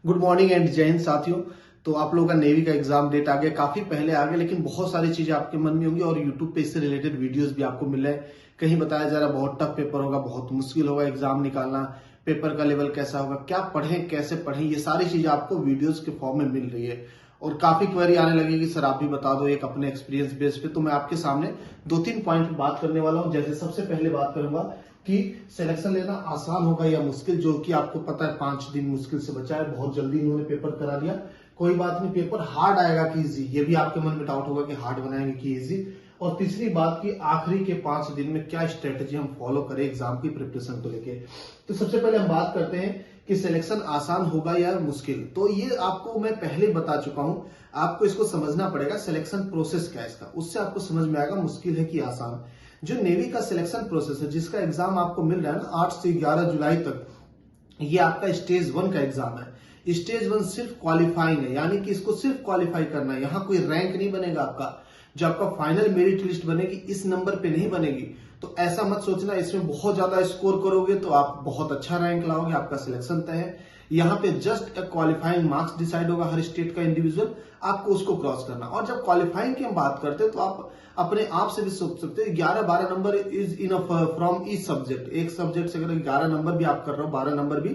Good morning and जय हिंद साथियों। तो आप लोगों का नेवी का एग्जाम डेट आ गया, काफी पहले आ गया, लेकिन बहुत सारी चीजें आपके मन में होंगी और यूट्यूब पे इससे रिलेटेड वीडियोस भी आपको मिल रहे हैं। कहीं बताया जा रहा है बहुत टफ पेपर होगा, बहुत मुश्किल होगा एग्जाम निकालना, पेपर का लेवल कैसा होगा, क्या पढ़ें कैसे पढ़ें, ये सारी चीजें आपको वीडियोज के फॉर्म में मिल रही है। और काफी क्वेरी आने लगेगी, सर आप भी बता दो एक अपने एक्सपीरियंस बेस पे। तो मैं आपके सामने 2-3 पॉइंट बात करने वाला हूं। जैसे सबसे पहले बात करूंगा कि सिलेक्शन लेना आसान होगा या मुश्किल, जो कि आपको पता है 5 दिन मुश्किल से बचा है, बहुत जल्दी इन्होंने पेपर करा दिया। कोई बात नहीं, पेपर हार्ड आएगा कि इजी, ये भी आपके मन में डाउट होगा कि हार्ड बनाएंगे कि इजी। और तीसरी बात कि आखिरी के 5 दिन में क्या स्ट्रेटेजी हम फॉलो करें एग्जाम की प्रिपरेशन को लेके। तो सबसे पहले हम बात करते हैं कि सिलेक्शन आसान होगा या मुश्किल। तो ये आपको मैं पहले बता चुका हूं, आपको इसको समझना पड़ेगा सिलेक्शन प्रोसेस क्या है इसका, उससे आपको समझ में आएगा मुश्किल है कि आसान। जो नेवी का सिलेक्शन प्रोसेस है, जिसका एग्जाम आपको मिल रहा है ना 8 से 11 जुलाई तक, ये आपका स्टेज 1 का एग्जाम है। स्टेज 1 सिर्फ क्वालिफाइंग है, यानी कि इसको सिर्फ क्वालिफाई करना है, यहाँ कोई रैंक नहीं बनेगा आपका। जो आपका फाइनल मेरिट लिस्ट बनेगी इस नंबर पे नहीं बनेगी। तो ऐसा मत सोचना इसमें बहुत ज्यादा स्कोर करोगे तो आप बहुत अच्छा रैंक लाओगे, आपका सिलेक्शन तय है। यहाँ पे जस्ट एक क्वालिफाइंग मार्क्स डिसाइड होगा हर स्टेट का इंडिविजुअल, आपको उसको क्रॉस करना। और जब क्वालिफाइंग की हम बात करते हैं तो आप अपने आप से भी सोच सकते हो 11-12 number is enough from each subject. एक सब्जेक्ट से अगर 11 नंबर भी आप कर रहे हो, 12 नंबर भी,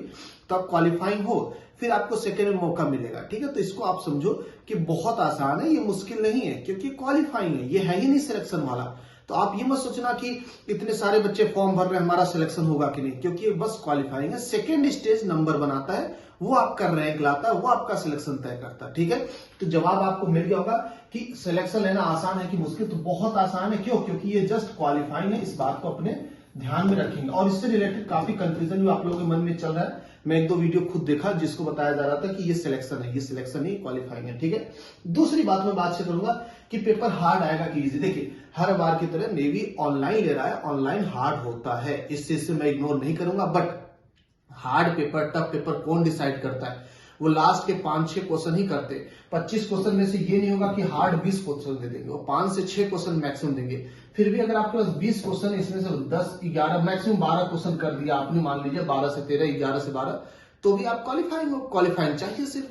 तो आप क्वालिफाइंग हो, फिर आपको सेकेंड में मौका मिलेगा। ठीक है, तो इसको आप समझो कि बहुत आसान है, ये मुश्किल नहीं है, क्योंकि क्वालिफाइंग है, ये है ही नहीं सिलेक्शन वाला। तो आप ये मत सोचना कि इतने सारे बच्चे फॉर्म भर रहे हैं हमारा सिलेक्शन होगा कि नहीं, क्योंकि बस क्वालिफाइंग है। सेकेंड स्टेज नंबर बनाता है, वो आपका रैंक लाता है, वो आपका सिलेक्शन तय करता है। ठीक है, तो जवाब आपको मिल गया होगा कि सिलेक्शन लेना आसान है कि मुश्किल। तो बहुत आसान है, क्यों? क्योंकि ये जस्ट क्वालिफाइंग है, इस बात को अपने ध्यान में रखेंगे। और इससे रिलेटेड काफी कंफ्यूजन भी आप लोगों के मन में चल रहा है। मैं 1-2 वीडियो खुद देखा जिसको बताया जा रहा था कि ये सिलेक्शन है, ये सिलेक्शन नहीं क्वालिफाइंग है। ठीक है, दूसरी बात मैं बात से करूंगा कि पेपर हार्ड आएगा कि इजी। देखिए, हर बार की तरह नेवी ऑनलाइन ले रहा है, ऑनलाइन हार्ड होता है, इस चीज से मैं इग्नोर नहीं करूंगा। But hard paper, tough paper कौन डिसाइड करता है? वो लास्ट के 5-6 क्वेश्चन ही करते। 25 क्वेश्चन में से ये नहीं होगा कि हार्ड 20 क्वेश्चन दे देंगे, वो 5 से 6 क्वेश्चन मैक्सिमम देंगे। फिर भी अगर आपके पास 20 क्वेश्चन, इसमें से 10-11 मैक्सिमम 12 क्वेश्चन कर दिया आपने, मान लीजिए 12 से 13, 11 से 12, तो भी आप क्वालिफाइंग हो। क्वालिफाइंग चाहिए सिर्फ।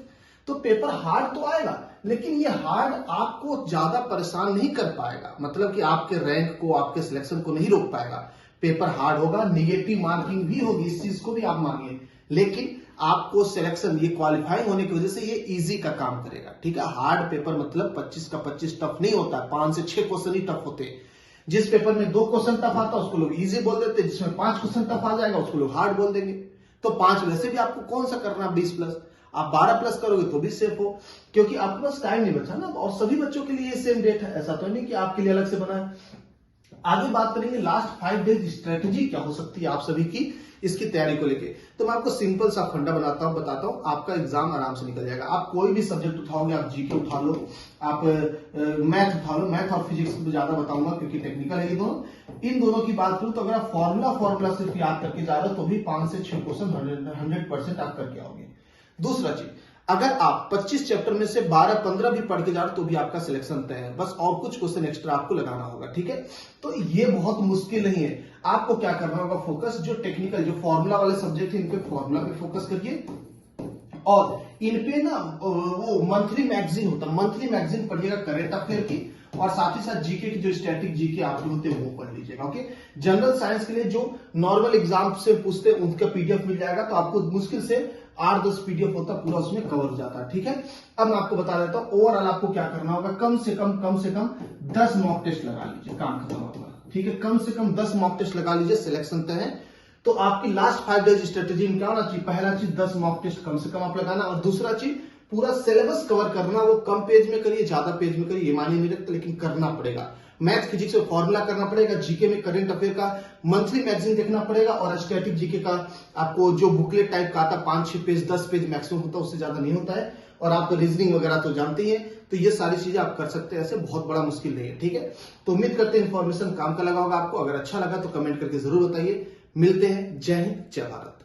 तो पेपर हार्ड तो आएगा, लेकिन ये हार्ड आपको ज्यादा परेशान नहीं कर पाएगा, मतलब कि आपके रैंक को, आपके सिलेक्शन को नहीं रोक पाएगा। पेपर हार्ड होगा, निगेटिव मार्किंग भी होगी, इस चीज को भी आप मानिए, लेकिन आपको सिलेक्शन, ये क्वालिफाइंग होने की वजह से ये इजी का काम करेगा। ठीक है, हार्ड पेपर मतलब 25 का 25 टफ नहीं होता, 5 से 6 क्वेश्चन ही टफ होते। जिस पेपर में 2 क्वेश्चन टफ आता है उसको लोग इजी बोल देते, जिसमें 5 क्वेश्चन टफ आ जाएगा उसको लोग हार्ड बोल देंगे। तो 5 वैसे भी आपको कौन सा करना, 20+, आप 12+ करोगे तो भी सेफ हो, क्योंकि आपके पास टाइम नहीं बचा ना। और सभी बच्चों के लिए सेम डेट है, ऐसा तो नहीं कि आपके लिए अलग से बना है। आगे बात करेंगे लास्ट 5 डेज स्ट्रेटेजी क्या हो सकती है आप सभी की इसकी तैयारी को लेके। तो मैं आपको सिंपल सा फंडा बताता हूं, आपका एग्जाम आराम से निकल जाएगा। आप कोई भी सब्जेक्ट उठाओगे, आप जीके उठा लो, आप मैथ उठा लो, मैथ और फिजिक्स को ज्यादा बताऊंगा क्योंकि टेक्निकल है ये दोनों। इन दोनों की बात करूं तो अगर आप फॉर्मूला सिर्फ याद करके जा रहे हो तो भी 5 से 6 क्वेश्चन 100% आप करके आओगे। दूसरा चीज, अगर आप 25 चैप्टर में से 12-15 भी पढ़ के जा रहे तो भी आपका सिलेक्शन तय है, बस और कुछ क्वेश्चन एक्स्ट्रा आपको लगाना होगा। ठीक है, तो ये बहुत मुश्किल नहीं है। आपको क्या करना होगा, फोकस जो टेक्निकल, जो फॉर्मूला वाले सब्जेक्ट है, इन पे फॉर्मूला पे फोकस करिए। और इन पे ना वो मंथली मैगजीन होता है, मंथली मैगजीन पढ़िएगा करेंट अफेयर की, और साथ ही साथ जीके की जो स्टैटिक जीके आपके होते हैं वो पढ़ लीजिएगा। ओके, जनरल साइंस के लिए जो नॉर्मल एग्जाम से पूछते हैं उनका पीडीएफ मिल जाएगा, तो आपको मुश्किल से 8-10 पीडीएफ होता है, पूरा उसमें कवर हो जाता है। ठीक है, अब मैं आपको बता देता हूं ओवरऑल आपको क्या करना होगा। कम से कम 10 मॉक टेस्ट लगा लीजिए, काम खत्म होगा। ठीक है, कम से कम 10 मॉक टेस्ट लगा लीजिए, सिलेक्शन तय है। तो आपकी लास्ट 5 डेज स्ट्रेटेजी में क्या होना चाहिए? पहला चीज 10 मॉक टेस्ट कम से कम आप लगाना, और दूसरा चीज पूरा सिलेबस कवर करना। वो कम पेज में करिए, ज्यादा पेज में करिए, ये मायने नहीं रखता, लेकिन करना पड़ेगा। मैथ फिजिक्स में फॉर्मूला करना पड़ेगा, जीके में करंट अफेयर का मंथली मैगजीन देखना पड़ेगा, और स्टैटिक जीके का आपको जो बुकलेट टाइप का आता है 5-6 पेज, 10 पेज मैक्सिमम होता है, उससे ज्यादा नहीं होता है। और आपको रीजनिंग वगैरह तो जानते ही हैं, तो ये सारी चीजें आप कर सकते हैं, ऐसे बहुत बड़ा मुश्किल नहीं है। ठीक है, तो उम्मीद करते हैं इन्फॉर्मेशन काम का लगा होगा आपको। अगर अच्छा लगा तो कमेंट करके जरूर बताइए। मिलते हैं, जय हिंद, जय भारत।